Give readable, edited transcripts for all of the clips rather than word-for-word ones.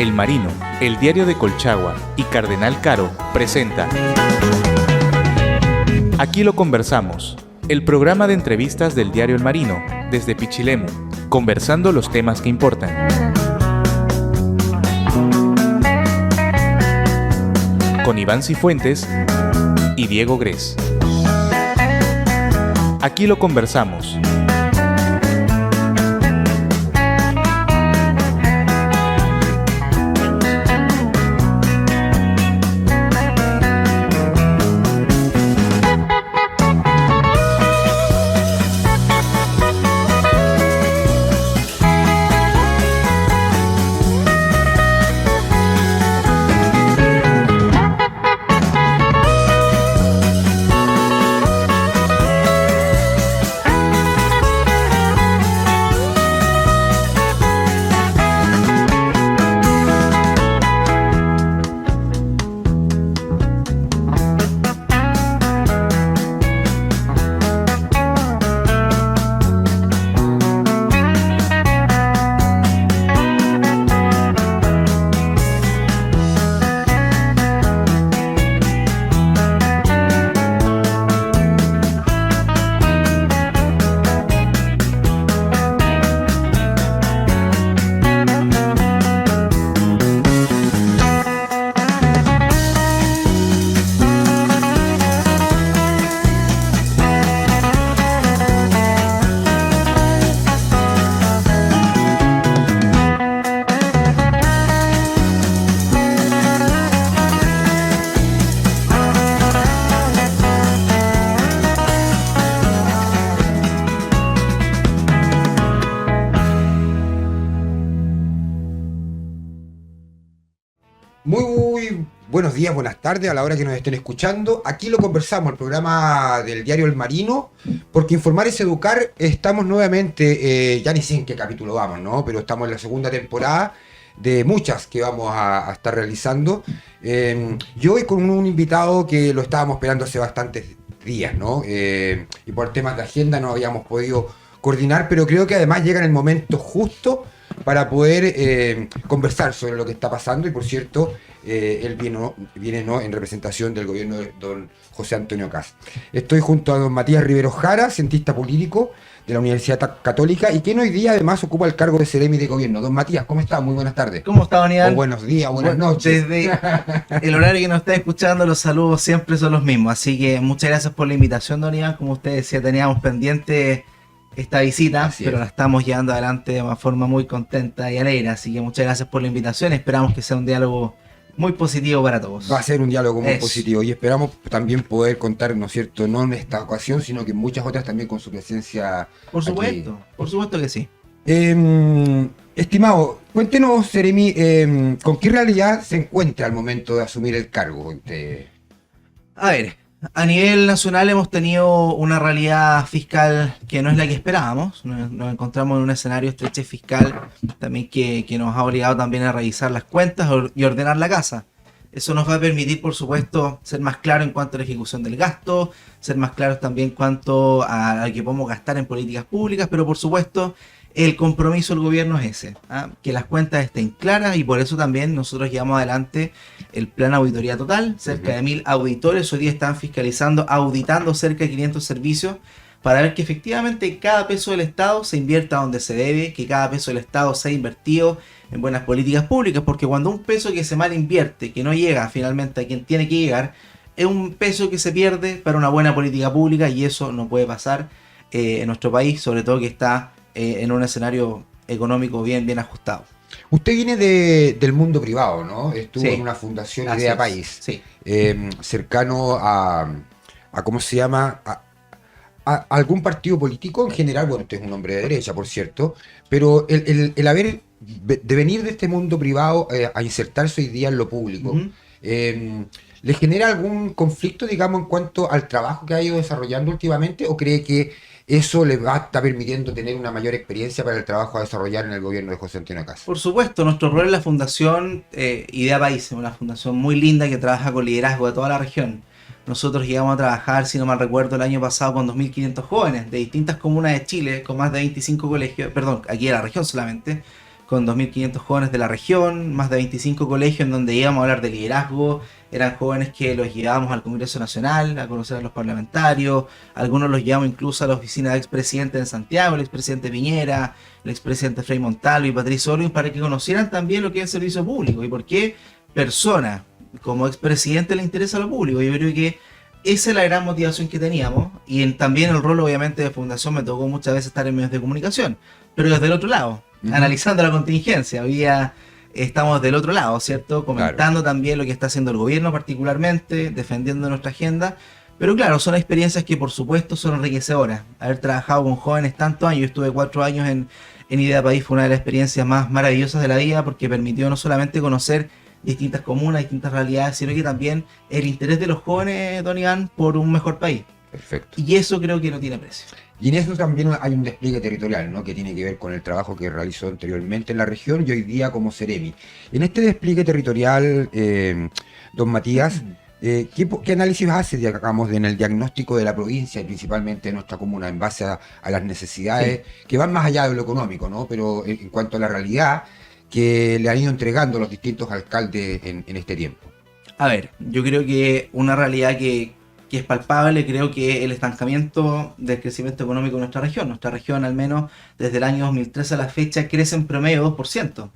El Marino, El Diario de Colchagua y Cardenal Caro presenta Aquí lo conversamos, el programa de entrevistas del diario El Marino, desde Pichilemu, conversando los temas que importan. Con Iván Cifuentes y Diego Grez. Aquí lo conversamos. Muy buenos días, buenas tardes a la hora que nos estén escuchando. Aquí lo conversamos, el programa del diario El Marino, porque informar es educar. Estamos nuevamente, ya ni sé en qué capítulo vamos, ¿no? Pero estamos en la segunda temporada de muchas que vamos a estar realizando. Yo hoy con un invitado que lo estábamos esperando hace bastantes días, ¿no? Y por temas de agenda no habíamos podido coordinar, pero creo que además llega en el momento justo para poder conversar sobre lo que está pasando. Y por cierto, él viene ¿no? en representación del gobierno de don José Antonio Kast. Estoy junto a don Matías Rivero Jara, cientista político de la Universidad Católica y quien hoy día además ocupa el cargo de Seremi de Gobierno. Don Matías, ¿cómo está? Muy buenas tardes. ¿Cómo está, don Iván? Buenos días, buenas noches. Desde el horario que nos está escuchando, los saludos siempre son los mismos. Así que muchas gracias por la invitación, don Iván. Como usted decía, teníamos pendiente esta visita, pero la estamos llevando adelante de una forma muy contenta y alegre, así que muchas gracias por la invitación. Esperamos que sea un diálogo muy positivo para todos. Va a ser un diálogo muy positivo y esperamos también poder contar, ¿no es cierto?, no en esta ocasión, sino que en muchas otras también con su presencia. Por supuesto, por supuesto que sí. Estimado, cuéntenos, Seremi, ¿con qué realidad se encuentra al momento de asumir el cargo? A ver, a nivel nacional hemos tenido una realidad fiscal que no es la que esperábamos. Nos encontramos en un escenario de estrechez fiscal también que nos ha obligado también a revisar las cuentas y ordenar la casa. Eso nos va a permitir, por supuesto, ser más claros en cuanto a la ejecución del gasto, ser más claros también en cuanto a lo que podemos gastar en políticas públicas, pero por supuesto el compromiso del gobierno es ese, que las cuentas estén claras, y por eso también nosotros llevamos adelante el plan auditoría total. Cerca de 1000 auditores hoy día están fiscalizando, auditando cerca de 500 servicios para ver que efectivamente cada peso del Estado se invierta donde se debe, que cada peso del Estado sea invertido en buenas políticas públicas, porque cuando un peso que se mal invierte, que no llega finalmente a quien tiene que llegar, es un peso que se pierde para una buena política pública, y eso no puede pasar en nuestro país, sobre todo que está en un escenario económico bien ajustado. Usted viene del mundo privado, ¿no? Estuvo en una fundación Idea País, cercano a ¿cómo se llama? A algún partido político en general. Bueno, usted es un hombre de derecha, por cierto, pero el haber de venir de este mundo privado a insertarse hoy día en lo público, ¿le genera algún conflicto, digamos, en cuanto al trabajo que ha ido desarrollando últimamente, o cree que eso le va a estar permitiendo tener una mayor experiencia para el trabajo a desarrollar en el gobierno de José Antonio Kast? Por supuesto, nuestro rol en la fundación Idea País es una fundación muy linda que trabaja con liderazgo de toda la región. Nosotros llegamos a trabajar, si no mal recuerdo, el año pasado con 2.500 jóvenes de distintas comunas de Chile, con más de 25 colegios, perdón, aquí en la región solamente, con 2.500 jóvenes de la región, más de 25 colegios en donde íbamos a hablar de liderazgo. Eran jóvenes que los llevábamos al Congreso Nacional, a conocer a los parlamentarios, algunos los llevamos incluso a la oficina del expresidente en Santiago, el expresidente Piñera, el expresidente Frei Montalvo y Patricio Olmos, para que conocieran también lo que es el servicio público y por qué persona como expresidente le interesa lo público. Yo creo que esa es la gran motivación que teníamos, y también el rol obviamente de fundación me tocó muchas veces estar en medios de comunicación, pero desde el otro lado, analizando la contingencia. Hoy día estamos del otro lado, ¿cierto? Comentando también lo que está haciendo el gobierno particularmente, defendiendo nuestra agenda, pero claro, son experiencias que por supuesto son enriquecedoras. Haber trabajado con jóvenes tantos años, yo estuve 4 años en Idea País, fue una de las experiencias más maravillosas de la vida, porque permitió no solamente conocer distintas comunas, distintas realidades, sino que también el interés de los jóvenes, don Iván, por un mejor país. Perfecto. Y eso creo que no tiene precio. Y en eso también hay un despliegue territorial, ¿no? Que tiene que ver con el trabajo que realizó anteriormente en la región y hoy día como Ceremi. En este despliegue territorial, don Matías, ¿qué análisis hace, digamos, en el diagnóstico de la provincia y principalmente de nuestra comuna en base a las necesidades que van más allá de lo económico, ¿no? Pero en cuanto a la realidad que le han ido entregando los distintos alcaldes en este tiempo? A ver, yo creo que una realidad que es palpable, creo que el estancamiento del crecimiento económico de nuestra región. Nuestra región, al menos desde el año 2013 a la fecha, crece en promedio 2%.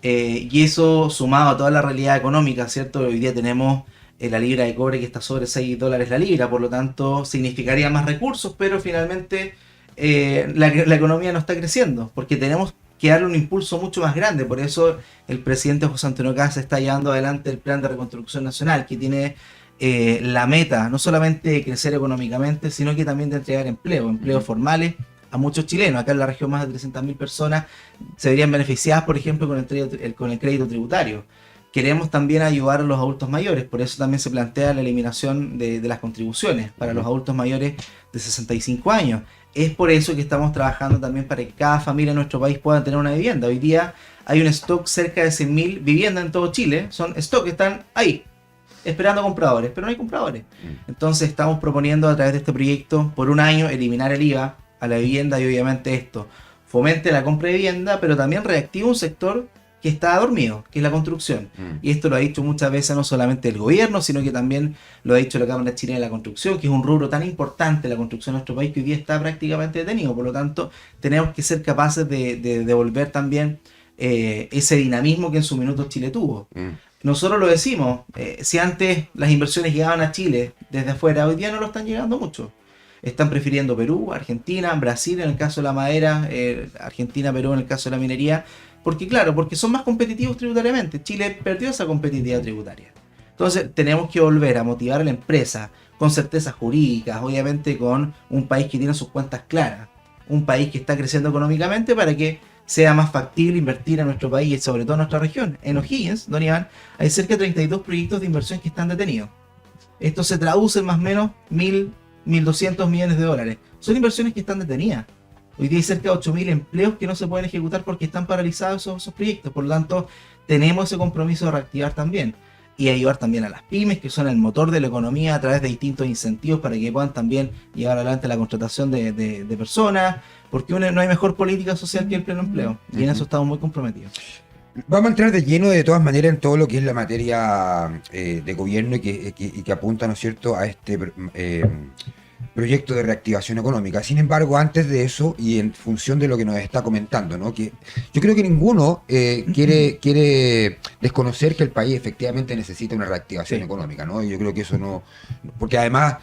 Y eso sumado a toda la realidad económica, ¿cierto? Hoy día tenemos la libra de cobre que está sobre $6 la libra, por lo tanto significaría más recursos, pero finalmente la economía no está creciendo, porque tenemos que darle un impulso mucho más grande. Por eso el presidente José Antonio Kast está llevando adelante el plan de reconstrucción nacional, que tiene la meta no solamente de crecer económicamente, sino que también de entregar empleos formales a muchos chilenos. Acá en la región más de 300.000 personas se verían beneficiadas, por ejemplo, con el crédito tributario. Queremos también ayudar a los adultos mayores, por eso también se plantea la eliminación de las contribuciones para los adultos mayores de 65 años. Es por eso que estamos trabajando también para que cada familia en nuestro país pueda tener una vivienda. Hoy día hay un stock cerca de 100.000 viviendas en todo Chile, son stock que están ahí, esperando compradores, pero no hay compradores. Entonces estamos proponiendo a través de este proyecto, por un año, eliminar el IVA a la vivienda, y obviamente esto fomente la compra de vivienda, pero también reactiva un sector que está dormido, que es la construcción. Y esto lo ha dicho muchas veces no solamente el gobierno, sino que también lo ha dicho la Cámara Chilena de la Construcción, que es un rubro tan importante, la construcción en nuestro país, que hoy día está prácticamente detenido. Por lo tanto, tenemos que ser capaces de devolver también ese dinamismo que en su minuto Chile tuvo. Nosotros lo decimos, si antes las inversiones llegaban a Chile desde afuera, hoy día no lo están llegando mucho. Están prefiriendo Perú, Argentina, Brasil en el caso de la madera, Argentina, Perú en el caso de la minería, porque son más competitivos tributariamente. Chile perdió esa competitividad tributaria. Entonces tenemos que volver a motivar a la empresa con certezas jurídicas, obviamente con un país que tiene sus cuentas claras, un país que está creciendo económicamente, para que sea más factible invertir en nuestro país y sobre todo en nuestra región. En O'Higgins, don Iván, hay cerca de 32 proyectos de inversión que están detenidos. Esto se traduce en más o menos 1.200 millones de dólares. Son inversiones que están detenidas. Hoy día hay cerca de 8.000 empleos que no se pueden ejecutar porque están paralizados esos proyectos. Por lo tanto, tenemos ese compromiso de reactivar también. Y ayudar también a las pymes, que son el motor de la economía, a través de distintos incentivos para que puedan también llevar adelante la contratación de personas, porque no hay mejor política social que el pleno empleo. Y en eso estamos muy comprometidos. Vamos a entrar de lleno de todas maneras en todo lo que es la materia de gobierno y que apunta, ¿no es cierto?, a este proyecto de reactivación económica. Sin embargo, antes de eso, y en función de lo que nos está comentando, ¿no?, que yo creo que ninguno quiere desconocer que el país efectivamente necesita una reactivación económica, ¿no? Y yo creo que eso no, porque además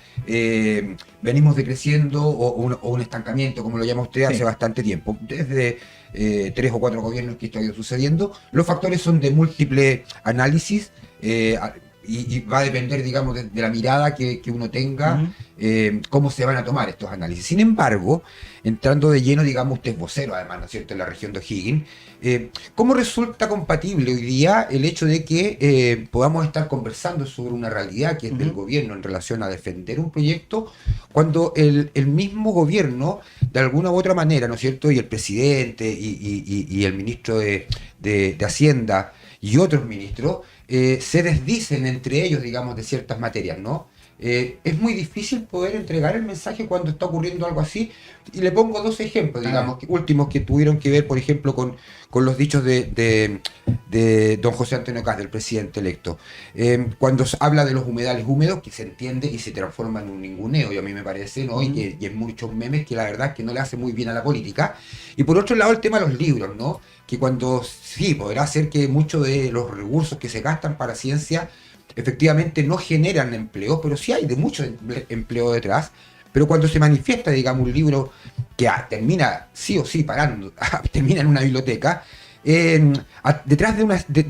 venimos decreciendo o un estancamiento, como lo llama usted, hace bastante tiempo. Desde 3 o 4 gobiernos que esto ha ido sucediendo. Los factores son de múltiple análisis, y va a depender, digamos, de la mirada que uno tenga, cómo se van a tomar estos análisis. Sin embargo, entrando de lleno, digamos, usted es vocero, además, ¿no es cierto?, en la región de O'Higgins, ¿cómo resulta compatible hoy día el hecho de que podamos estar conversando sobre una realidad que es del gobierno en relación a defender un proyecto, cuando el mismo gobierno, de alguna u otra manera, ¿no es cierto?, y el presidente y el ministro de Hacienda y otros ministros, se desdicen entre ellos, digamos, de ciertas materias, ¿no? es muy difícil poder entregar el mensaje cuando está ocurriendo algo así. Y le pongo dos ejemplos, digamos, últimos que tuvieron que ver, por ejemplo, con los dichos de don José Antonio Kast, del presidente electo. Cuando se habla de los humedales húmedos, que se entiende y se transforma en un ninguneo, y a mí me parece, ¿no? Y en muchos memes que la verdad es que no le hace muy bien a la política. Y por otro lado, el tema de los libros, ¿no? Que cuando sí, podrá ser que muchos de los recursos que se gastan para ciencia efectivamente no generan empleo, pero sí hay de mucho empleo detrás. Pero cuando se manifiesta, digamos, un libro que termina sí o sí parando, termina en una biblioteca, detrás de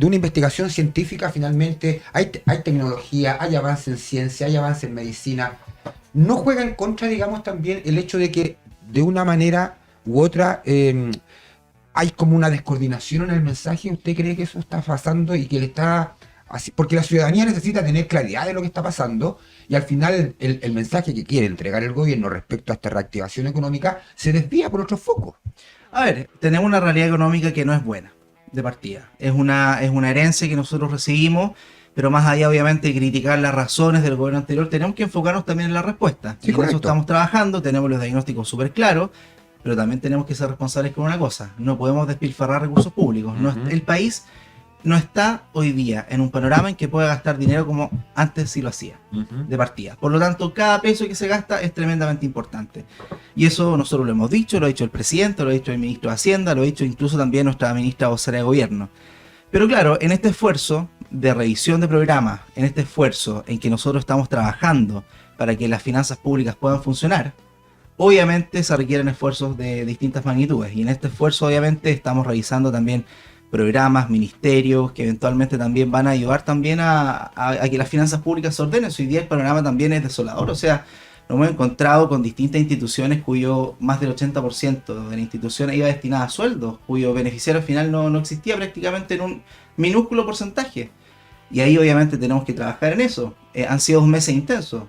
una investigación científica finalmente hay tecnología, hay avance en ciencia, hay avance en medicina. No juega en contra, digamos, también el hecho de que de una manera u otra hay como una descoordinación en el mensaje. ¿Usted cree que eso está pasando y que le está así? Porque la ciudadanía necesita tener claridad de lo que está pasando y al final el mensaje que quiere entregar el gobierno respecto a esta reactivación económica se desvía por otro foco. A ver, tenemos una realidad económica que no es buena de partida. Es una herencia que nosotros recibimos, pero más allá obviamente de criticar las razones del gobierno anterior, tenemos que enfocarnos también en la respuesta. Sí, y en correcto. eso estamos trabajando, tenemos los diagnósticos súper claros, pero también tenemos que ser responsables con una cosa: no podemos despilfarrar recursos públicos. El país no está hoy día en un panorama en que pueda gastar dinero como antes sí lo hacía, de partida. Por lo tanto, cada peso que se gasta es tremendamente importante. Y eso nosotros lo hemos dicho, lo ha dicho el presidente, lo ha dicho el ministro de Hacienda, lo ha dicho incluso también nuestra ministra vocera de gobierno. Pero claro, en este esfuerzo de revisión de programas, en este esfuerzo en que nosotros estamos trabajando para que las finanzas públicas puedan funcionar, obviamente se requieren esfuerzos de distintas magnitudes. Y en este esfuerzo obviamente estamos revisando también programas, ministerios, que eventualmente también van a ayudar también a que las finanzas públicas se ordenen. Hoy día el panorama también es desolador, o sea, nos hemos encontrado con distintas instituciones cuyo más del 80% de la institución iba destinada a sueldos, cuyo beneficiario final no existía prácticamente en un minúsculo porcentaje. Y ahí obviamente tenemos que trabajar en eso. Han sido 2 meses intensos,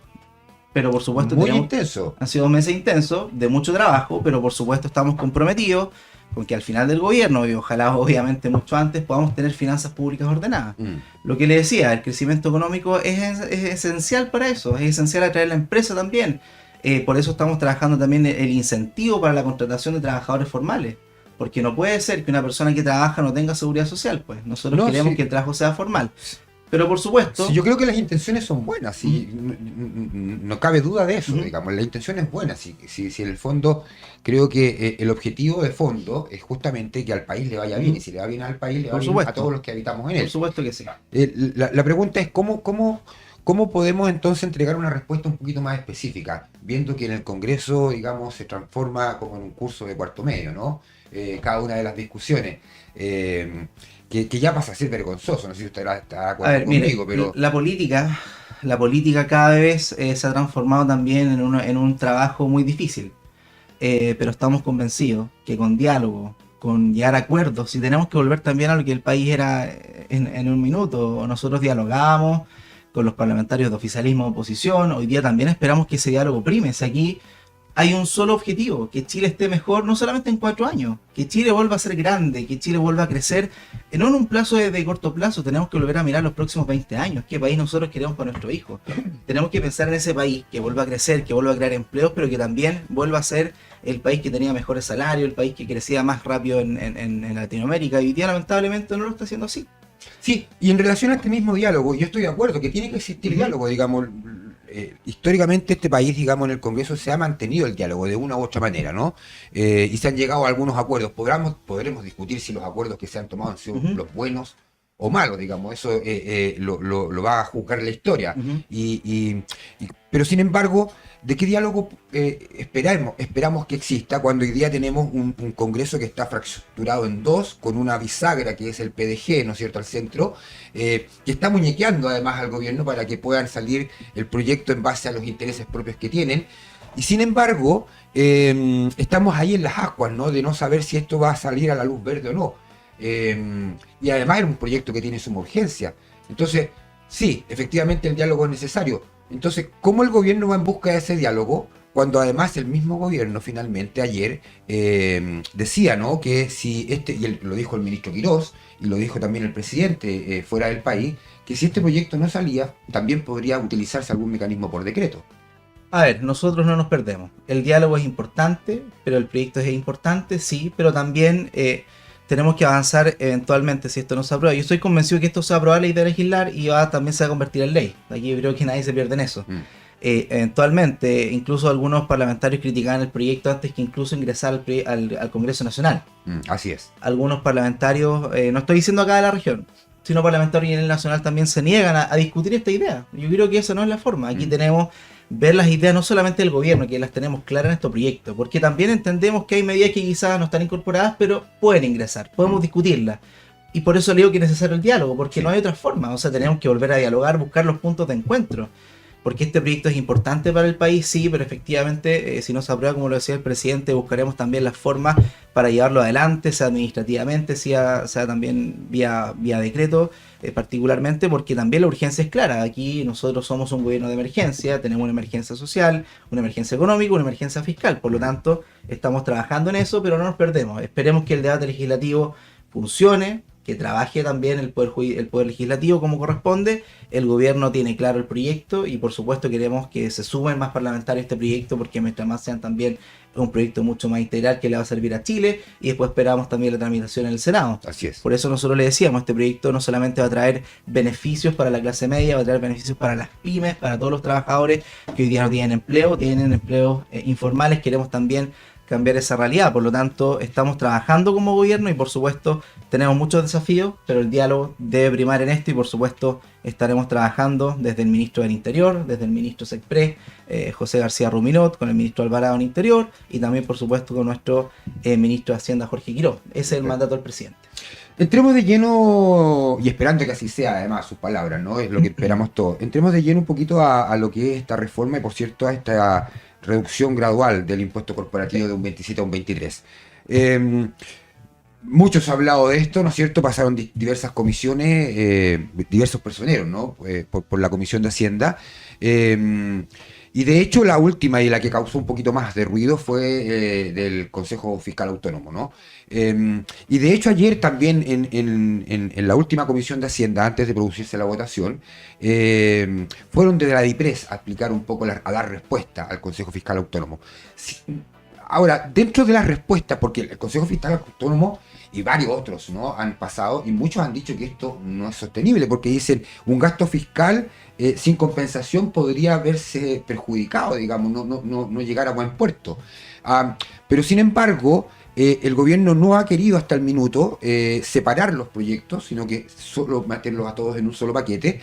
pero por supuesto Muy intenso. han sido 2 meses intensos, de mucho trabajo, pero por supuesto estamos comprometidos con que al final del gobierno, y ojalá obviamente mucho antes, podamos tener finanzas públicas ordenadas. Lo que le decía, el crecimiento económico es esencial para eso, es esencial atraer la empresa también. Por eso estamos trabajando también el incentivo para la contratación de trabajadores formales, porque no puede ser que una persona que trabaja no tenga seguridad social, pues nosotros queremos que el trabajo sea formal. Pero por supuesto... Sí, yo creo que las intenciones son buenas, ¿sí? No cabe duda de eso, digamos, la intención es buena, si en el fondo creo que el objetivo de fondo es justamente que al país le vaya bien, y si le va bien al país, le va bien a todos los que habitamos en él. Por supuesto que sí. La pregunta es ¿cómo podemos entonces entregar una respuesta un poquito más específica, viendo que en el Congreso, digamos, se transforma como en un curso de cuarto medio, ¿no? Cada una de las discusiones. Que ya pasa a ser vergonzoso, no sé si usted está de acuerdo conmigo, pero... La política cada vez se ha transformado también en un trabajo muy difícil, pero estamos convencidos que con diálogo, con llegar a acuerdos, y tenemos que volver también a lo que el país era en un minuto. Nosotros dialogábamos con los parlamentarios de oficialismo o oposición, hoy día también esperamos que ese diálogo prime. Si aquí hay un solo objetivo: que Chile esté mejor, no solamente en 4 años, que Chile vuelva a ser grande, que Chile vuelva a crecer, no en un plazo de corto plazo. Tenemos que volver a mirar los próximos 20 años, qué país nosotros queremos para nuestros hijos. Tenemos que pensar en ese país que vuelva a crecer, que vuelva a crear empleos, pero que también vuelva a ser el país que tenía mejores salarios, el país que crecía más rápido en Latinoamérica, y hoy día lamentablemente no lo está haciendo así. Sí, y en relación a este mismo diálogo, yo estoy de acuerdo que tiene que existir diálogo, digamos. Históricamente este país, digamos, en el Congreso se ha mantenido el diálogo de una u otra manera, ¿no? Y se han llegado a algunos acuerdos. Podremos discutir si los acuerdos que se han tomado han sido los buenos o malos, digamos. Eso lo va a juzgar la historia. Pero sin embargo, ¿de qué diálogo esperamos que exista cuando hoy día tenemos un Congreso que está fracturado en dos, con una bisagra que es el PDG, ¿no es cierto?, al centro, que está muñequeando además al gobierno para que puedan salir el proyecto en base a los intereses propios que tienen? Y sin embargo, estamos ahí en las ascuas, ¿no?, de no saber si esto va a salir a la luz verde o no. Y además es un proyecto que tiene suma urgencia. Entonces, sí, efectivamente el diálogo es necesario. Entonces, ¿cómo el gobierno va en busca de ese diálogo cuando además el mismo gobierno finalmente ayer decía, ¿no?, que si lo dijo el ministro Quirós, y lo dijo también el presidente fuera del país, que si este proyecto no salía, también podría utilizarse algún mecanismo por decreto. A ver, nosotros no nos perdemos. El diálogo es importante, pero el proyecto es importante, sí, pero también tenemos que avanzar eventualmente si esto no se aprueba. Yo estoy convencido que esto se va a aprobar la idea de legislar y también se va a convertir en ley. Aquí yo creo que nadie se pierde en eso. Eventualmente, incluso algunos parlamentarios criticaban el proyecto antes que incluso ingresar al Congreso Nacional. Así es. Algunos parlamentarios, no estoy diciendo acá de la región, sino parlamentarios a nivel nacional también se niegan a discutir esta idea. Yo creo que esa no es la forma. Aquí tenemos ver las ideas no solamente del gobierno, que las tenemos claras en este proyecto, porque también entendemos que hay medidas que quizás no están incorporadas, pero pueden ingresar, podemos discutirlas. Y por eso le digo que es necesario el diálogo, porque no hay otra forma. O sea, tenemos que volver a dialogar, buscar los puntos de encuentro. Porque este proyecto es importante para el país, sí, pero efectivamente, si no se aprueba, como lo decía el presidente, buscaremos también las formas para llevarlo adelante, sea administrativamente, sea también vía decreto, particularmente, porque también la urgencia es clara. Aquí nosotros somos un gobierno de emergencia, tenemos una emergencia social, una emergencia económica, una emergencia fiscal. Por lo tanto, estamos trabajando en eso, pero no nos perdemos. Esperemos que el debate legislativo funcione, que trabaje también el poder legislativo como corresponde. El gobierno tiene claro el proyecto y por supuesto queremos que se sumen más parlamentarios a este proyecto, porque mientras más sean también un proyecto mucho más integral que le va a servir a Chile, y después esperamos también la tramitación en el Senado. Así es. Por eso nosotros le decíamos, este proyecto no solamente va a traer beneficios para la clase media, va a traer beneficios para las pymes, para todos los trabajadores que hoy día no tienen empleo, tienen empleos informales. Queremos también cambiar esa realidad. Por lo tanto, estamos trabajando como gobierno y por supuesto tenemos muchos desafíos, pero el diálogo debe primar en esto y por supuesto estaremos trabajando desde el ministro del Interior, desde el ministro Sexpress, José García Ruminot, con el ministro Alvarado en Interior y también por supuesto con nuestro ministro de Hacienda Jorge Quirós. Ese es el mandato del presidente. Entremos de lleno, y esperando que así sea además sus palabras, ¿no? Es lo que esperamos todos. Entremos de lleno un poquito a lo que es esta reforma y por cierto a esta reducción gradual del impuesto corporativo de un 27 a un 23. Muchos han hablado de esto, ¿no es cierto? Pasaron diversas comisiones, diversos personeros, ¿no? Por la Comisión de Hacienda. Y de hecho la última y la que causó un poquito más de ruido fue del Consejo Fiscal Autónomo, ¿no? Y de hecho ayer también en la última Comisión de Hacienda, antes de producirse la votación, fueron desde la DIPRES a explicar un poco, a dar respuesta al Consejo Fiscal Autónomo. Ahora, dentro de las respuestas, porque el Consejo Fiscal Autónomo y varios otros, ¿no?, han pasado y muchos han dicho que esto no es sostenible, porque dicen un gasto fiscal sin compensación podría verse perjudicado, digamos, no llegar a buen puerto. Pero sin embargo, el gobierno no ha querido hasta el minuto separar los proyectos, sino que solo meterlos a todos en un solo paquete.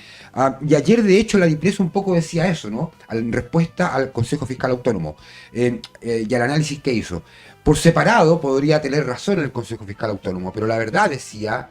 Y ayer, de hecho, la DIPRES un poco decía eso, ¿no?, en respuesta al Consejo Fiscal Autónomo y al análisis que hizo. Por separado podría tener razón el Consejo Fiscal Autónomo, pero la verdad decía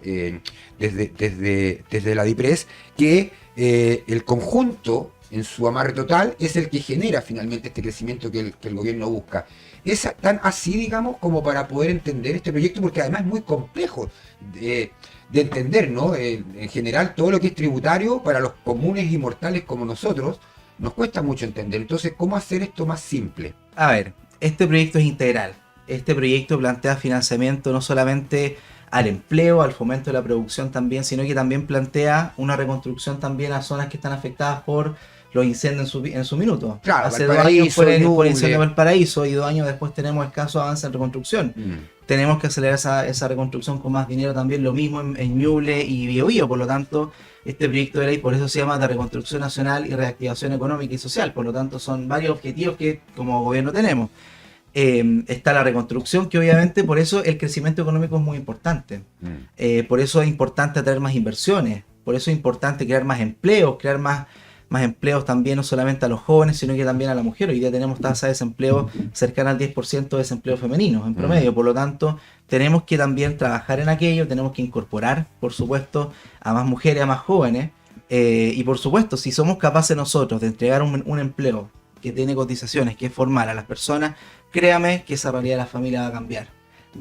desde la DIPRES que el conjunto en su amarre total es el que genera finalmente este crecimiento que el gobierno busca. Es tan así, digamos, como para poder entender este proyecto, porque además es muy complejo de entender, ¿no? En general, todo lo que es tributario para los comunes y mortales como nosotros nos cuesta mucho entender. Entonces, ¿cómo hacer esto más simple? A ver, este proyecto es integral. Este proyecto plantea financiamiento no solamente al empleo, al fomento de la producción también, sino que también plantea una reconstrucción también a zonas que están afectadas por los incendios en su minuto. Claro, hace 2 años fue el incendio de Valparaíso y 2 años después tenemos escaso avance en reconstrucción. Tenemos que acelerar esa reconstrucción con más dinero también, lo mismo en Ñuble y Biobío. Por lo tanto, este proyecto de ley por eso se llama de reconstrucción nacional y reactivación económica y social. Por lo tanto, son varios objetivos que como gobierno tenemos. Está la reconstrucción, que obviamente por eso el crecimiento económico es muy importante. Por eso es importante atraer más inversiones, por eso es importante crear más empleos, más empleos también no solamente a los jóvenes, sino que también a la mujer. Hoy día tenemos tasa de desempleo cercana al 10% de desempleo femenino en promedio. Por lo tanto, tenemos que también trabajar en aquello, tenemos que incorporar, por supuesto, a más mujeres, a más jóvenes. Y por supuesto, si somos capaces nosotros de entregar un empleo que tiene cotizaciones, que es formal a las personas, créame que esa realidad de la familia va a cambiar.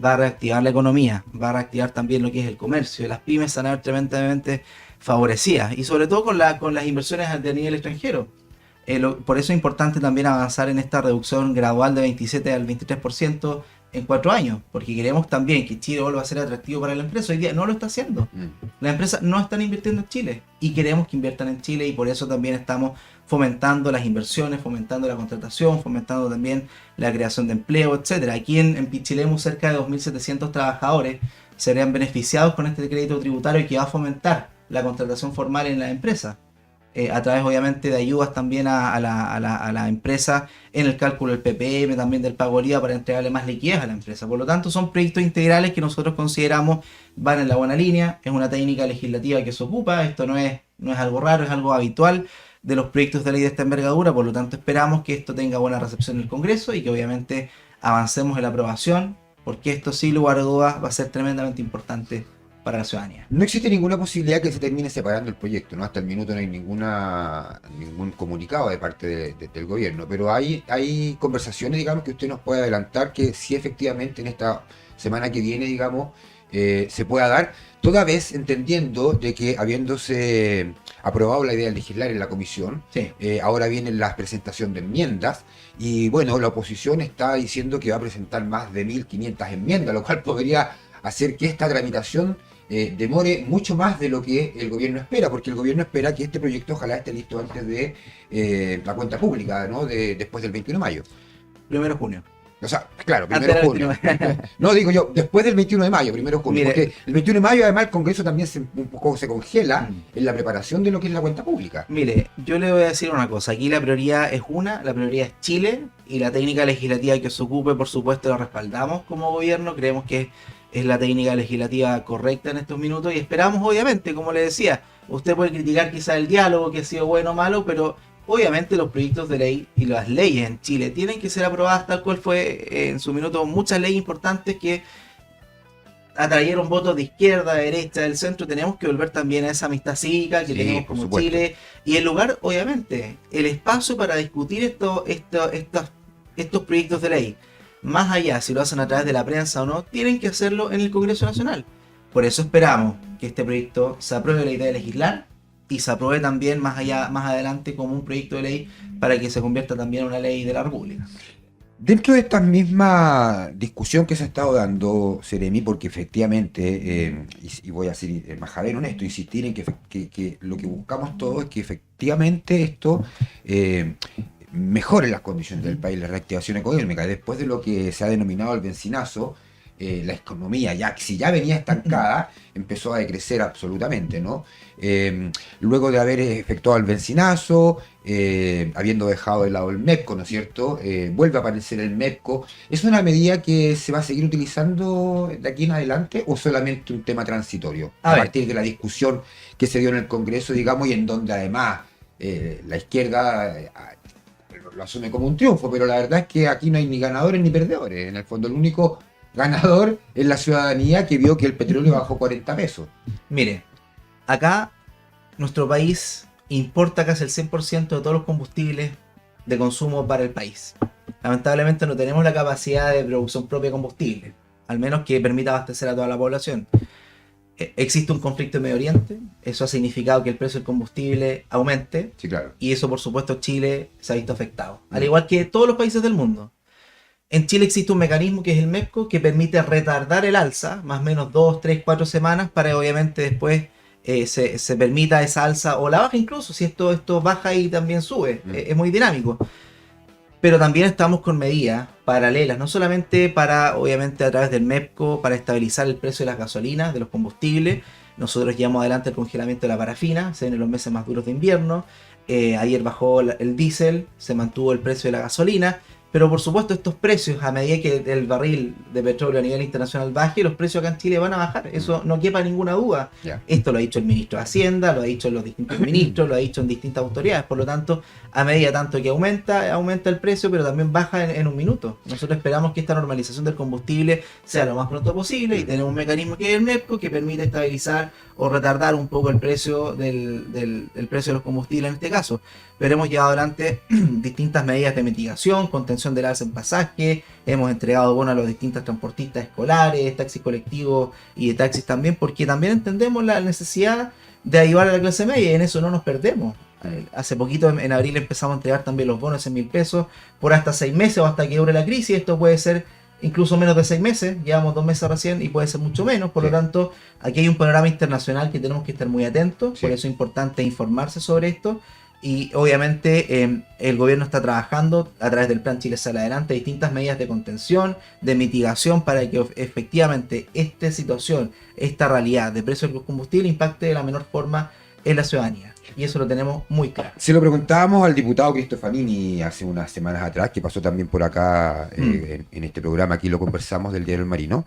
Va a reactivar la economía, va a reactivar también lo que es el comercio. Las pymes van a ver tremendamente favorecidas y sobre todo con las inversiones de nivel extranjero. Por eso es importante también avanzar en esta reducción gradual de 27 al 23% en 4 años, porque queremos también que Chile vuelva a ser atractivo para la empresa. Hoy día no lo está haciendo. Las empresas no están invirtiendo en Chile y queremos que inviertan en Chile, y por eso también estamos fomentando las inversiones, fomentando la contratación, fomentando también la creación de empleo, etcétera. Aquí en Pichilemu cerca de 2.700 trabajadores serían beneficiados con este crédito tributario que va a fomentar la contratación formal en la empresa. A través obviamente de ayudas también a la empresa en el cálculo del PPM, también del pago del IVA, para entregarle más liquidez a la empresa. Por lo tanto, son proyectos integrales que nosotros consideramos van en la buena línea. Es una técnica legislativa que se ocupa, esto no es algo raro, es algo habitual de los proyectos de ley de esta envergadura. Por lo tanto, esperamos que esto tenga buena recepción en el Congreso y que obviamente avancemos en la aprobación, porque esto, sin lugar a dudas, va a ser tremendamente importante para la ciudadanía. No existe ninguna posibilidad que se termine separando el proyecto, ¿no? Hasta el minuto no hay ningún comunicado de parte del gobierno, pero hay conversaciones, digamos, que usted nos puede adelantar que si efectivamente en esta semana que viene, digamos, se pueda dar, toda vez entendiendo de que habiéndose aprobado la idea de legislar en la comisión, Sí. Ahora viene la presentación de enmiendas, y bueno, la oposición está diciendo que va a presentar más de 1.500 enmiendas, lo cual podría hacer que esta tramitación demore mucho más de lo que el gobierno espera, porque el gobierno espera que este proyecto ojalá esté listo antes de la cuenta pública, ¿no? Después del 21 de mayo. 1 de junio. O sea, claro, Antes primero de del junio. 29. No, digo yo, después del 21 de mayo, primero de junio. Mire. Porque el 21 de mayo, además, el Congreso también un poco se congela en la preparación de lo que es la cuenta pública. Mire, yo le voy a decir una cosa. Aquí la prioridad es la prioridad es Chile, y la técnica legislativa que se ocupe, por supuesto, la respaldamos como gobierno. Creemos que es la técnica legislativa correcta en estos minutos, y esperamos, obviamente, como le decía, usted puede criticar quizá el diálogo, que ha sido bueno o malo, pero obviamente los proyectos de ley y las leyes en Chile tienen que ser aprobadas tal cual fue en su minuto. Muchas leyes importantes que atrayeron votos de izquierda, de derecha, del centro. Tenemos que volver también a esa amistad cívica que Sí, tenemos por como supuesto. Chile, y el lugar, obviamente, el espacio para discutir estos proyectos de ley, más allá si lo hacen a través de la prensa o no, tienen que hacerlo en el Congreso Nacional. Por eso esperamos que este proyecto se apruebe la idea de legislar, y se apruebe también más adelante como un proyecto de ley para que se convierta también en una ley de la República. Dentro de esta misma discusión que se ha estado dando, Seremi, porque efectivamente, y voy a ser majadero en esto, insistir en que lo que buscamos todos es que efectivamente esto mejore las condiciones del país, la reactivación económica. Después de lo que se ha denominado el bencinazo, la economía, si ya venía estancada, empezó a decrecer absolutamente, ¿no? Luego de haber efectuado el bencinazo, habiendo dejado de lado el MEPCO, ¿no es cierto? Vuelve a aparecer el MEPCO. ¿Es una medida que se va a seguir utilizando de aquí en adelante, o solamente un tema transitorio? A partir de la discusión que se dio en el Congreso, digamos, y en donde además la izquierda lo asume como un triunfo, pero la verdad es que aquí no hay ni ganadores ni perdedores. En el fondo, el único ganador es la ciudadanía, que vio que el petróleo bajó 40 pesos. Mire, acá nuestro país importa casi el 100% de todos los combustibles de consumo para el país. Lamentablemente no tenemos la capacidad de producción propia de combustible, al menos que permita abastecer a toda la población. Existe un conflicto en Medio Oriente, eso ha significado que el precio del combustible aumente, Sí, claro. y eso, por supuesto, Chile se ha visto afectado, al igual que todos los países del mundo. En Chile existe un mecanismo que es el MEPCO, que permite retardar el alza, más o menos 2, 3, 4 semanas, para que obviamente después se permita esa alza o la baja, incluso si esto baja y también sube. Es muy dinámico. Pero también estamos con medidas paralelas, no solamente para, obviamente, a través del MEPCO, para estabilizar el precio de las gasolinas, de los combustibles. Nosotros llevamos adelante el congelamiento de la parafina, se ven en los meses más duros de invierno. Ayer bajó el diésel, se mantuvo el precio de la gasolina. Pero por supuesto, estos precios, a medida que el barril de petróleo a nivel internacional baje, los precios acá en Chile van a bajar. Eso no quepa ninguna duda. Yeah. Esto lo ha dicho el ministro de Hacienda, lo ha dicho los distintos ministros, lo ha dicho en distintas autoridades. Por lo tanto, a medida tanto que aumenta el precio, pero también baja en un minuto. Nosotros esperamos que esta normalización del combustible sea lo más pronto posible, y tenemos un mecanismo que es el MEPCO, que permite estabilizar o retardar un poco el precio del precio de los combustibles en este caso. Pero hemos llevado adelante distintas medidas de mitigación, contención del alza en pasaje, hemos entregado bonos a los distintos transportistas escolares, taxis colectivos y de taxis también, porque también entendemos la necesidad de ayudar a la clase media, y en eso no nos perdemos. Hace poquito, en abril, empezamos a entregar también los bonos en 1.000 pesos por hasta 6 meses o hasta que dure la crisis. Esto puede ser incluso menos de 6 meses, llevamos 2 meses recién y puede ser mucho menos. Por lo tanto, aquí hay un panorama internacional que tenemos que estar muy atentos. Por eso es importante informarse sobre esto. Y obviamente el gobierno está trabajando a través del Plan Chile Sale Adelante distintas medidas de contención, de mitigación, para que efectivamente esta situación, esta realidad de precios del combustible impacte de la menor forma en la ciudadanía. Y eso lo tenemos muy claro. Se lo preguntábamos al diputado Cristofanini hace unas semanas atrás, que pasó también por acá en este programa, aquí lo conversamos del Diario El Marino,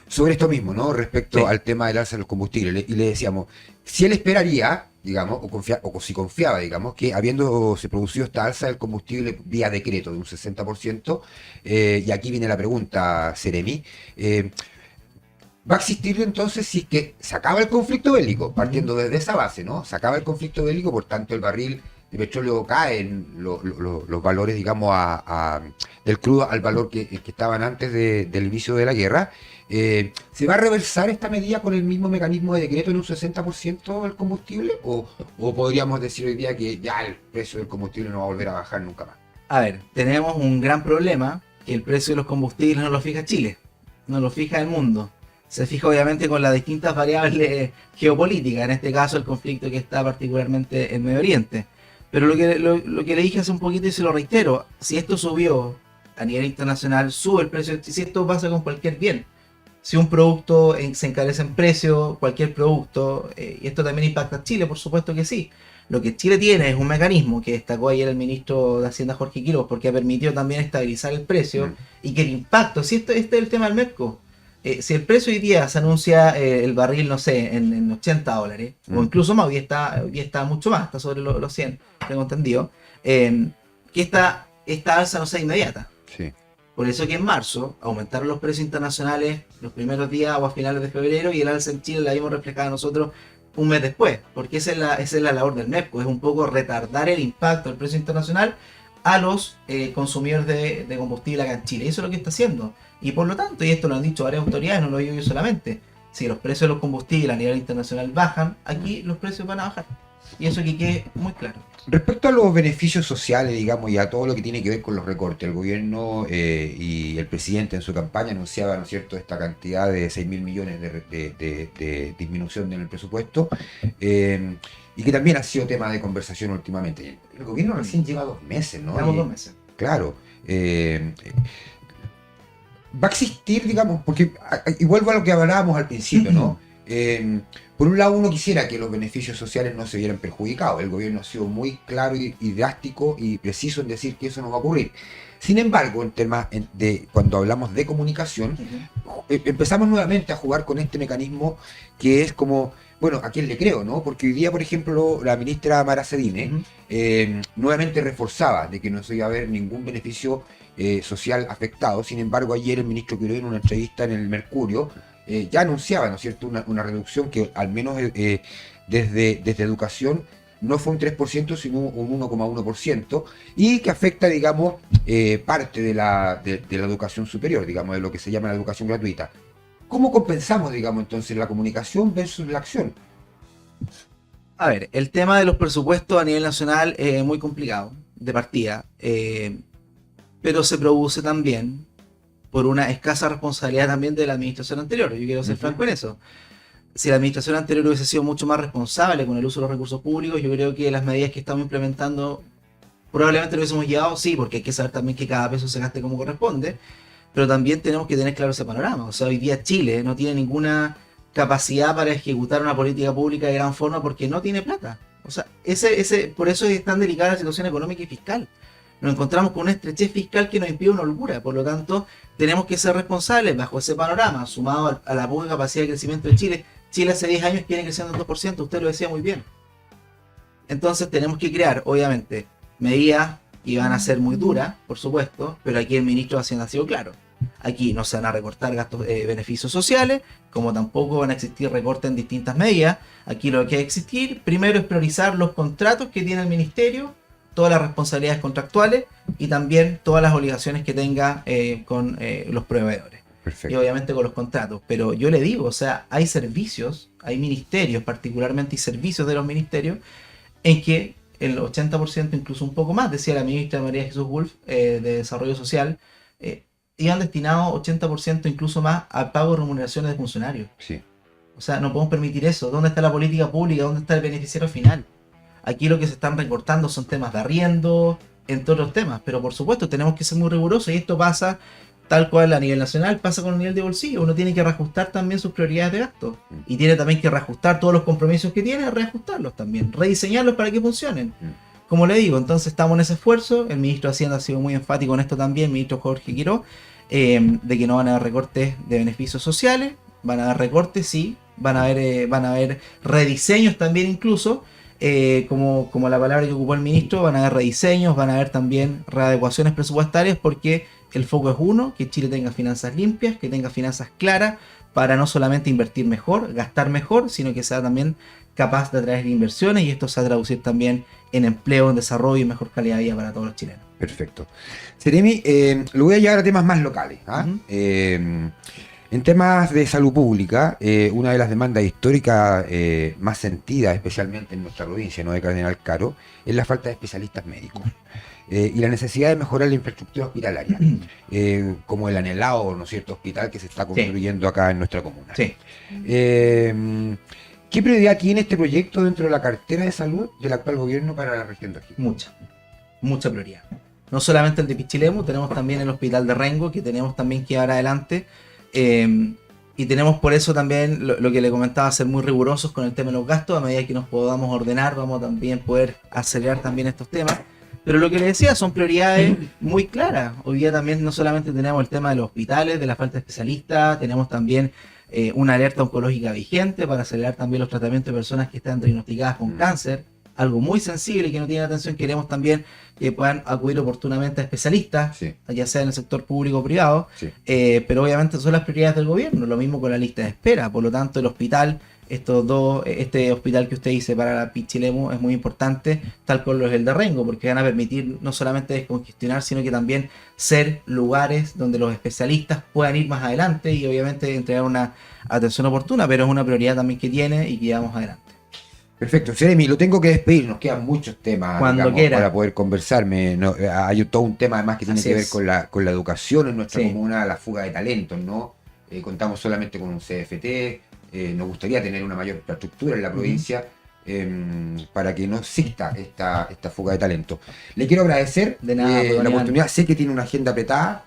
sobre esto mismo, ¿no? Respecto al tema del alza de los combustibles. Y le decíamos, si él esperaría, digamos, o si confiaba, digamos, que habiéndose producido esta alza del combustible vía decreto de un 60%, y aquí viene la pregunta, Seremi, ¿va a existir entonces si es que se acaba el conflicto bélico? Partiendo desde esa base, ¿no? Se acaba el conflicto bélico, por tanto el barril de petróleo cae en los valores, digamos, del crudo al valor que estaban antes del inicio de la guerra. ¿Se va a reversar esta medida con el mismo mecanismo de decreto en un 60% del combustible? ¿O podríamos decir hoy día que ya el precio del combustible no va a volver a bajar nunca más? A ver, tenemos un gran problema, que el precio de los combustibles no lo fija Chile, no lo fija el mundo. Se fija obviamente con las distintas variables geopolíticas, en este caso el conflicto que está particularmente en Medio Oriente. Pero lo que le dije hace un poquito y se lo reitero, si esto subió a nivel internacional, sube el precio, si esto pasa con cualquier bien. Si un producto se encarece en precio, cualquier producto, y esto también impacta a Chile, por supuesto que sí. Lo que Chile tiene es un mecanismo que destacó ayer el ministro de Hacienda Jorge Quiroz, porque ha permitido también estabilizar el precio y que el impacto, si este es el tema del Merco. Si el precio hoy día se anuncia el barril, no sé, en $80, o incluso más, hoy está mucho más, está sobre los 100, tengo entendido, que esta alza no sea inmediata. Sí. Por eso que en marzo aumentaron los precios internacionales los primeros días o a finales de febrero, y el alza en Chile la vimos reflejada nosotros un mes después, porque esa es la labor del MEPCO, es un poco retardar el impacto del precio internacional a los consumidores de combustible acá en Chile. Y eso es lo que está haciendo. Y por lo tanto, y esto lo han dicho varias autoridades, no lo digo yo solamente, si los precios de los combustibles a nivel internacional bajan, aquí los precios van a bajar. Y eso que quede muy claro. Respecto a los beneficios sociales, digamos, y a todo lo que tiene que ver con los recortes, el gobierno y el presidente en su campaña anunciaba, ¿no es cierto?, esta cantidad de 6.000 millones de disminución en el presupuesto, y que también ha sido tema de conversación últimamente. El gobierno recién lleva 2 meses, ¿no? Llevamos 2 meses. Claro. Va a existir, digamos, porque, y vuelvo a lo que hablábamos al principio, ¿no? Por un lado, uno quisiera que los beneficios sociales no se vieran perjudicados. El gobierno ha sido muy claro y drástico y preciso en decir que eso no va a ocurrir. Sin embargo, en temas cuando hablamos de comunicación, empezamos nuevamente a jugar con este mecanismo que es como, bueno, ¿a quién le creo, no? Porque hoy día, por ejemplo, la ministra Mara Cedine nuevamente reforzaba de que no se iba a haber ningún beneficio social afectado. Sin embargo, ayer el ministro Quiroz, en una entrevista en el Mercurio, ya anunciaba, ¿no es cierto?, una reducción que al menos desde educación no fue un 3%, sino un 1,1%, y que afecta, digamos, parte de la educación superior, digamos, de lo que se llama la educación gratuita. ¿Cómo compensamos, digamos, entonces la comunicación versus la acción? A ver, el tema de los presupuestos a nivel nacional es muy complicado, de partida, pero se produce también por una escasa responsabilidad también de la administración anterior. Yo quiero ser franco en eso. Si la administración anterior hubiese sido mucho más responsable con el uso de los recursos públicos, yo creo que las medidas que estamos implementando probablemente lo hubiésemos llevado, sí, porque hay que saber también que cada peso se gaste como corresponde, pero también tenemos que tener claro ese panorama. O sea, hoy día Chile no tiene ninguna capacidad para ejecutar una política pública de gran forma porque no tiene plata. O sea, por eso es tan delicada la situación económica y fiscal. Nos encontramos con una estrechez fiscal que nos impide una holgura. Por lo tanto, tenemos que ser responsables bajo ese panorama, sumado a la poca capacidad de crecimiento de Chile. Chile hace 10 años viene creciendo en 2%, usted lo decía muy bien. Entonces tenemos que crear, obviamente, medidas que van a ser muy duras, por supuesto, pero aquí el ministro de Hacienda ha sido claro. Aquí no se van a recortar gastos, beneficios sociales, como tampoco van a existir recortes en distintas medidas. Aquí lo que hay que existir, primero, es priorizar los contratos que tiene el ministerio, todas las responsabilidades contractuales y también todas las obligaciones que tenga con los proveedores. Perfecto. Y obviamente con los contratos. Pero yo le digo, o sea, hay servicios, hay ministerios particularmente y servicios de los ministerios en que el 80%, incluso un poco más, decía la ministra María Jesús Wolf, de Desarrollo Social, iban destinados 80% incluso más al pago de remuneraciones de funcionarios. Sí. O sea, no podemos permitir eso. ¿Dónde está la política pública? ¿Dónde está el beneficiario final? Aquí lo que se están recortando son temas de arriendo, entre otros temas. Pero por supuesto tenemos que ser muy rigurosos y esto pasa tal cual a nivel nacional, pasa con el nivel de bolsillo. Uno tiene que reajustar también sus prioridades de gasto. Y tiene también que reajustar todos los compromisos que tiene, reajustarlos también, rediseñarlos para que funcionen. Como le digo, entonces estamos en ese esfuerzo. El ministro de Hacienda ha sido muy enfático en esto también, el ministro Jorge Quiró, de que no van a haber recortes de beneficios sociales. Van a haber recortes, sí. Van a haber rediseños también incluso. Como la palabra que ocupó el ministro, van a haber rediseños, van a haber también readecuaciones presupuestarias, porque el foco es uno, que Chile tenga finanzas limpias, que tenga finanzas claras, para no solamente invertir mejor, gastar mejor, sino que sea también capaz de atraer inversiones, y esto se va a traducir también en empleo, en desarrollo y mejor calidad de vida para todos los chilenos. Perfecto. Seremi, lo voy a llevar a temas más locales. En temas de salud pública, una de las demandas históricas más sentidas, especialmente en nuestra provincia, no de Cardenal Caro, es la falta de especialistas médicos y la necesidad de mejorar la infraestructura hospitalaria, como el anhelado, ¿no es cierto?, hospital que se está construyendo acá en nuestra comuna. Sí. ¿Qué prioridad tiene este proyecto dentro de la cartera de salud del actual gobierno para la región de O'Higgins? Mucha prioridad. No solamente el de Pichilemu, tenemos también el hospital de Rengo, que tenemos también que llevar adelante. Y tenemos por eso también lo que le comentaba, ser muy rigurosos con el tema de los gastos. A medida que nos podamos ordenar, vamos a también poder acelerar también estos temas. Pero lo que le decía, son prioridades muy claras. Hoy día también no solamente tenemos el tema de los hospitales, de la falta de especialistas, tenemos también una alerta oncológica vigente para acelerar también los tratamientos de personas que están diagnosticadas con cáncer. Algo muy sensible y que no tiene atención. Queremos también que puedan acudir oportunamente a especialistas, ya sea en el sector público o privado, pero obviamente son las prioridades del gobierno. Lo mismo con la lista de espera. Por lo tanto, el hospital, este hospital que usted dice para la Pichilemu es muy importante, tal como es el de Rengo, porque van a permitir no solamente descongestionar, sino que también ser lugares donde los especialistas puedan ir más adelante y obviamente entregar una atención oportuna, pero es una prioridad también que tiene y que llevamos adelante. Perfecto, Seremi, lo tengo que despedir, nos quedan muchos temas para poder conversarme. Hay todo un tema además que tiene que ver con la educación en nuestra comuna, la fuga de talentos, ¿no? Contamos solamente con un CFT, nos gustaría tener una mayor infraestructura en la provincia para que no exista esta fuga de talento. Le quiero agradecer la oportunidad, sé que tiene una agenda apretada,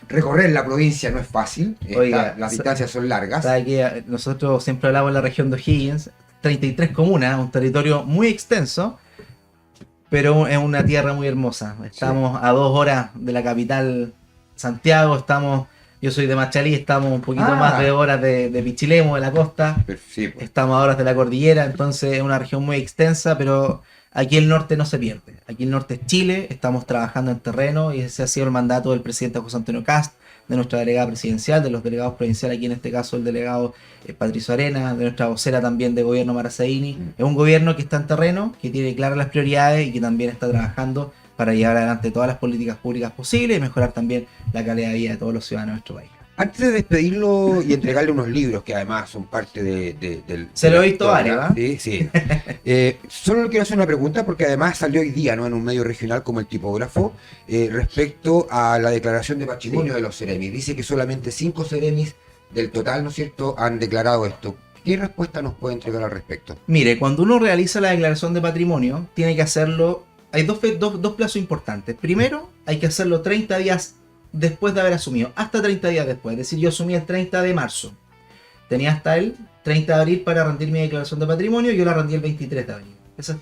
recorrer la provincia no es fácil, las distancias son largas. ¿Sabe que nosotros siempre hablamos de la región de O'Higgins? 33 comunas, un territorio muy extenso, pero es una tierra muy hermosa. Estamos a 2 horas de la capital, Santiago, yo soy de Machalí, estamos un poquito más de horas de Pichilemu, de la costa, estamos a horas de la cordillera, entonces es una región muy extensa, pero aquí el norte no se pierde. Aquí el norte es Chile, estamos trabajando en terreno y ese ha sido el mandato del presidente José Antonio Kast, de nuestra delegada presidencial, de los delegados provinciales, aquí en este caso el delegado Patricio Arena, de nuestra vocera también de gobierno Mara Zaini. Es un gobierno que está en terreno, que tiene claras las prioridades y que también está trabajando para llevar adelante todas las políticas públicas posibles y mejorar también la calidad de vida de todos los ciudadanos de nuestro país. Antes de despedirlo y entregarle unos libros que además son parte del... Se lo he visto varios, ¿eh? Sí. Solo le quiero hacer una pregunta porque además salió hoy día, ¿no?, en un medio regional como El Tipógrafo, respecto a la declaración de patrimonio de los seremis. Dice que solamente 5 seremis del total, ¿no es cierto?, han declarado esto. ¿Qué respuesta nos puede entregar al respecto? Mire, cuando uno realiza la declaración de patrimonio, tiene que hacerlo... Hay dos plazos importantes. Primero, hay que hacerlo 30 días después de haber asumido, hasta 30 días después. Es decir, yo asumí el 30 de marzo. Tenía hasta el 30 de abril para rendir mi declaración de patrimonio y yo la rendí el 23 de abril. Eso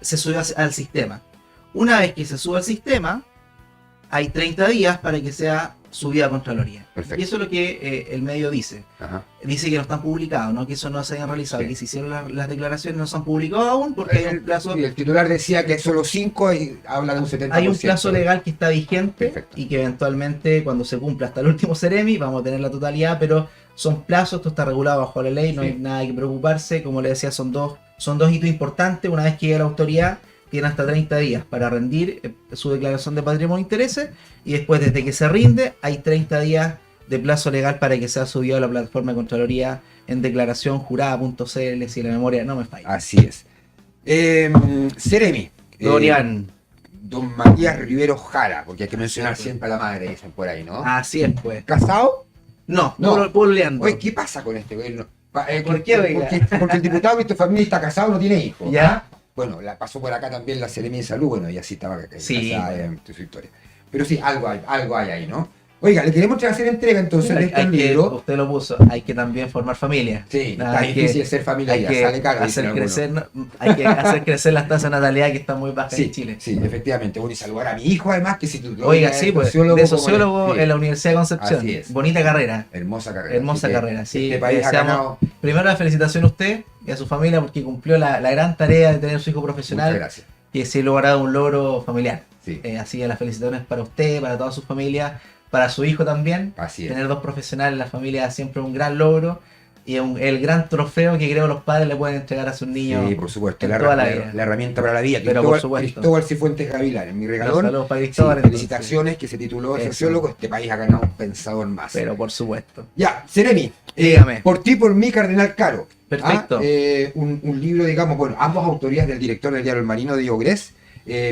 se subió al sistema. Una vez que se sube al sistema, hay 30 días para que sea subida a Contraloría. Perfecto. Y eso es lo que el medio dice. Ajá. Dice que no están publicados, ¿no?, que eso no se hayan realizado, que se hicieron las declaraciones, no se han publicado aún porque hay un plazo... Sí, el titular decía que solo 5 y habla de un 70%. Hay un plazo legal que está vigente. Perfecto. Y que eventualmente cuando se cumpla hasta el último Ceremi vamos a tener la totalidad, pero son plazos, esto está regulado bajo la ley, no hay nada que preocuparse. Como le decía, son dos hitos importantes. Una vez que llegue la autoridad, tiene hasta 30 días para rendir su declaración de patrimonio e intereses, y después, desde que se rinde, hay 30 días de plazo legal para que sea subido a la plataforma de Contraloría en declaración jurada.cl, si la memoria no me falla. Así es. Seremi. Dorian. Don Matías Rivero Jara, porque hay que mencionar siempre a la madre, dicen por ahí, ¿no? Así es, pues. ¿Casado? No, No. pololeando. Oye, ¿qué pasa con este gobierno? ¿Por qué, oiga? Porque el diputado Víctor Familia está casado, no tiene hijos. Ya. ¿Ah? Bueno, pasó por acá también la Seremi de Salud, bueno, y así estaba Sí. casada en su historia. Pero sí, algo hay ahí, ¿no? Oiga, le queremos hacer entrega entonces de este libro. Usted lo puso, hay que también formar familia. Sí, Nada, está difícil ser familia, hay ya que sale caro. hacer dicen crecer, algunos. hay que hacer crecer las tasas de natalidad que están muy bajas Sí, en Chile. sí, efectivamente. Bueno, y saludar a mi hijo además, que si tú Oiga, sí, pues, de sociólogo en la Universidad de Concepción. Así es. Bonita carrera. Hermosa carrera. Hermosa Así que carrera, sí. Este país ha Deseamos- ganado. Primero la felicitación a usted y a su familia porque cumplió la gran tarea de tener su hijo Muchas profesional gracias. y sí logrado un logro familiar. Sí, Así que las felicitaciones para usted, para toda su familia, para su hijo también. así es. Tener dos profesionales en la familia es siempre un gran logro y el gran trofeo que creo los padres le pueden entregar a sus niños. Sí, por supuesto. en toda la vida. La herramienta para la vida. Pero por supuesto. Cristóbal Cifuentes Gavilán, mi Los regalón. saludos para Sí, Cristóbal. felicitaciones, que se tituló Eso. sociólogo. Este país ha ganado un pensador más. Pero por supuesto. Ya, Seremi. Dígame. Por ti, por mí, Cardenal Caro. Perfecto. Un libro, digamos, bueno, ambas autorías del director del diario El Marino, Diego Grés,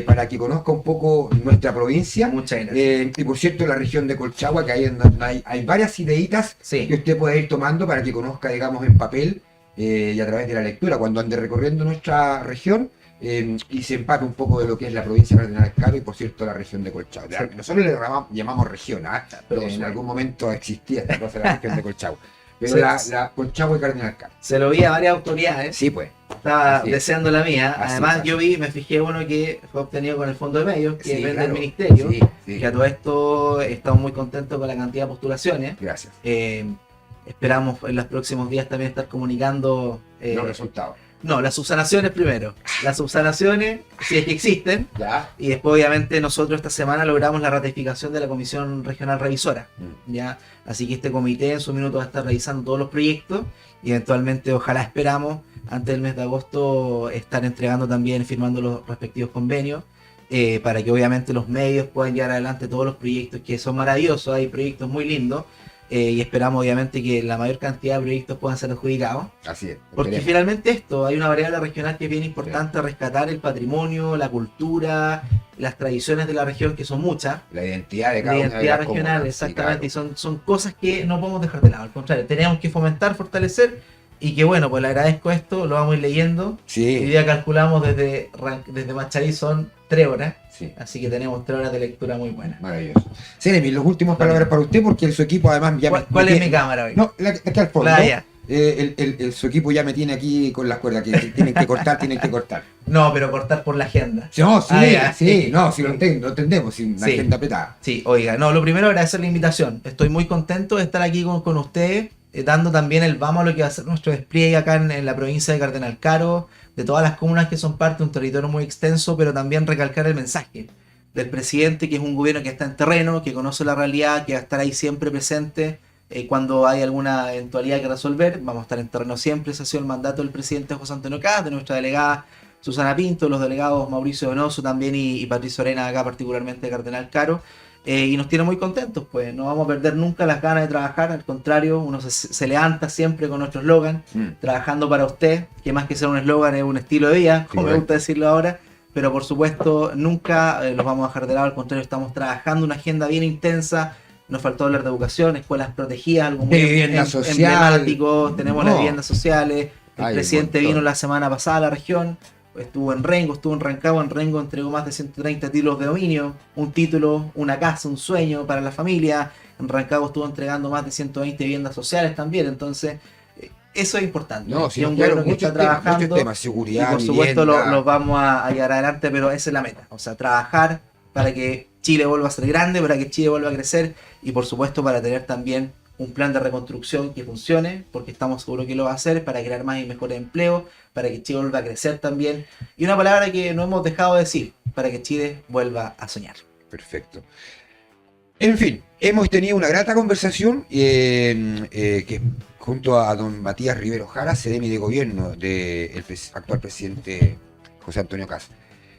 para que conozca un poco nuestra provincia. Muchas gracias. Y por cierto, la región de Colchagua, que ahí en donde hay varias ideitas Sí. que usted puede ir tomando para que conozca, digamos, en papel y a través de la lectura, cuando ande recorriendo nuestra región y se empape un poco de lo que es la provincia de Cardenal Caro y, por cierto, la región de Colchagua. Sí. Nosotros le llamamos región, ¿ah? Pero En sí. algún momento existía esta cosa de la región de Colchagua. Pero Sí. la Colchagua y Cardenal Caro. Se lo vi a varias autoridades. Sí, pues. Estaba Así es. deseando la mía. Así Además, es. yo me fijé uno que fue obtenido con el Fondo de Medios, que Sí, vende claro. el Ministerio. Sí, sí. Que a todo esto estamos muy contentos con la cantidad de postulaciones. Gracias. Esperamos en los próximos días también estar comunicando. Los resultados. No, las subsanaciones primero. Las subsanaciones, si es que existen. Ya. Y después, obviamente, nosotros esta semana logramos la ratificación de la Comisión Regional Revisora. ¿Ya? Así que este comité en su minuto va a estar revisando todos los proyectos y eventualmente, ojalá esperamos, antes del mes de agosto, estar entregando también, firmando los respectivos convenios, para que obviamente los medios puedan llevar adelante todos los proyectos que son maravillosos. Hay proyectos muy lindos y esperamos obviamente que la mayor cantidad de proyectos puedan ser adjudicados. Así es. Porque Esperemos. finalmente esto, hay una variable regional que es bien importante, rescatar el patrimonio, la cultura, las tradiciones de la región, que son muchas. La identidad de La cada una de identidad las regional, comunas, exactamente, sí, y son cosas que no podemos dejar de lado, al contrario, tenemos que fomentar, fortalecer, y que bueno, pues le agradezco esto, lo vamos a ir leyendo. claro. Hoy Sí, día calculamos desde Machalí son 3 horas, sí. así que tenemos 3 horas de lectura muy buenas. Maravilloso. Seremi, las últimas palabras para usted, porque su equipo además ya ¿Cuál es tiene- mi cámara hoy? No, la que está al fondo. La de allá. Su equipo ya me tiene aquí con las cuerdas que tienen que cortar, tienen que cortar. No, pero cortar por la agenda. No, sí, Ah, ya. sí, no, sí lo entendemos, sin una Sí. agenda apretada. Sí, oiga, no, lo primero agradecer la invitación. Estoy muy contento de estar aquí con ustedes, dando también el vamos a lo que va a ser nuestro despliegue acá en la provincia de Cardenal Caro, de todas las comunas que son parte de un territorio muy extenso, pero también recalcar el mensaje del presidente, que es un gobierno que está en terreno, que conoce la realidad, que va a estar ahí siempre presente cuando hay alguna eventualidad que resolver. Vamos a estar en terreno siempre. Ese ha sido el mandato del presidente José Antonio Caz, de nuestra delegada Susana Pinto, los delegados Mauricio Donoso también y Patricio Arena acá particularmente de Cardenal Caro. Y nos tiene muy contentos, pues no vamos a perder nunca las ganas de trabajar, al contrario, uno se levanta siempre con nuestro eslogan, trabajando para usted, que más que ser un eslogan es un estilo de vida, como me gusta decirlo ahora, pero por supuesto nunca los vamos a dejar de lado, al contrario, estamos trabajando una agenda bien intensa. Nos faltó hablar de educación, escuelas protegidas, algo muy De vivienda social. emblemático, tenemos No. las viviendas sociales, el Hay presidente un montón. vino la semana pasada a la región, estuvo en Rengo, estuvo en Rancagua, en Rengo entregó más de 130 títulos de dominio, un título, una casa, un sueño para la familia, en Rancagua estuvo entregando más de 120 viviendas sociales también, entonces eso es importante. No, Y sí, es un claro, gobierno que muchos está temas, trabajando seguridad, y por supuesto vivienda. los vamos a llevar adelante, pero esa es la meta, o sea, trabajar para que Chile vuelva a ser grande, para que Chile vuelva a crecer y por supuesto para tener también un plan de reconstrucción que funcione, porque estamos seguros que lo va a hacer, para crear más y mejores empleos, para que Chile vuelva a crecer también. Y una palabra que no hemos dejado de decir, para que Chile vuelva a soñar. Perfecto. En fin, hemos tenido una grata conversación que junto a don Matías Rivero Jara, CDM de gobierno del actual presidente José Antonio Caz.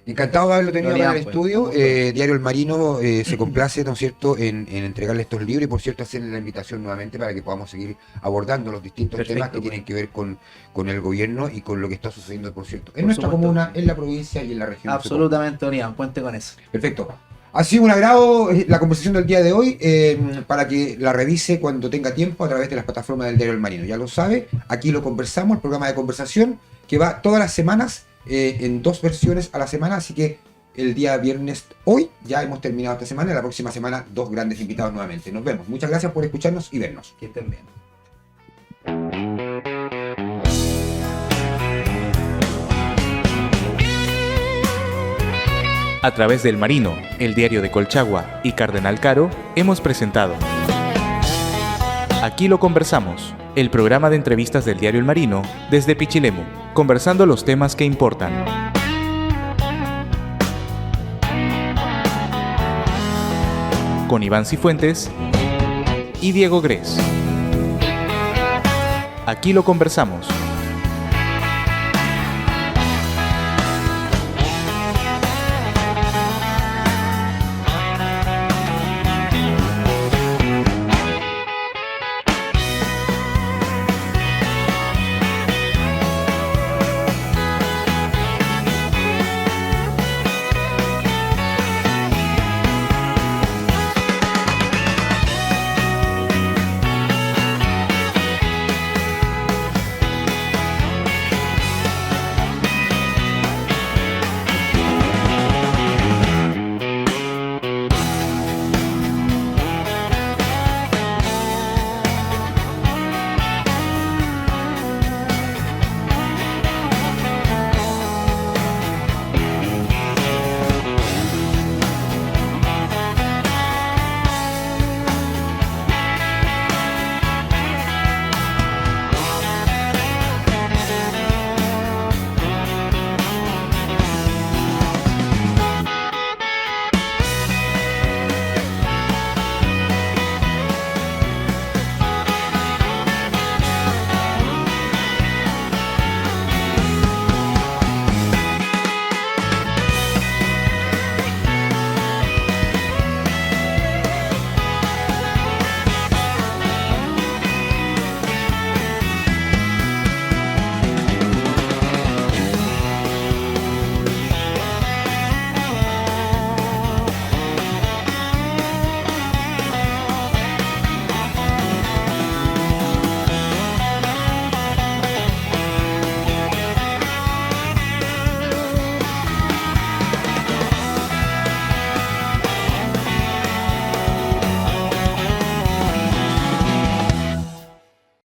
Encantado de haberlo tenido acá en el Pues. estudio. Diario El Marino se complace, ¿no es cierto?, en entregarle estos libros y, por cierto, hacerle la invitación nuevamente para que podamos seguir abordando los distintos Perfecto, temas que pues. tienen que ver con el gobierno y con lo que está sucediendo, por cierto, en Por nuestra supuesto. comuna, en la provincia y en la región. Absolutamente, Don Iván, cuente con eso. Perfecto. Ha sido un agrado la conversación del día de hoy, para que la revise cuando tenga tiempo a través de las plataformas del Diario El Marino. Ya lo sabe, aquí lo conversamos, el programa de conversación que va todas las semanas, en 2 versiones a la semana, así que el día viernes, hoy, ya hemos terminado esta semana, y la próxima semana 2 grandes invitados nuevamente. Nos vemos. Muchas gracias por escucharnos y vernos. Que estén bien. A través del Marino, el diario de Colchagua y Cardenal Caro, hemos presentado Aquí lo conversamos, el programa de entrevistas del diario El Marino desde Pichilemu, conversando los temas que importan. Con Iván Cifuentes y Diego Gres. Aquí lo conversamos.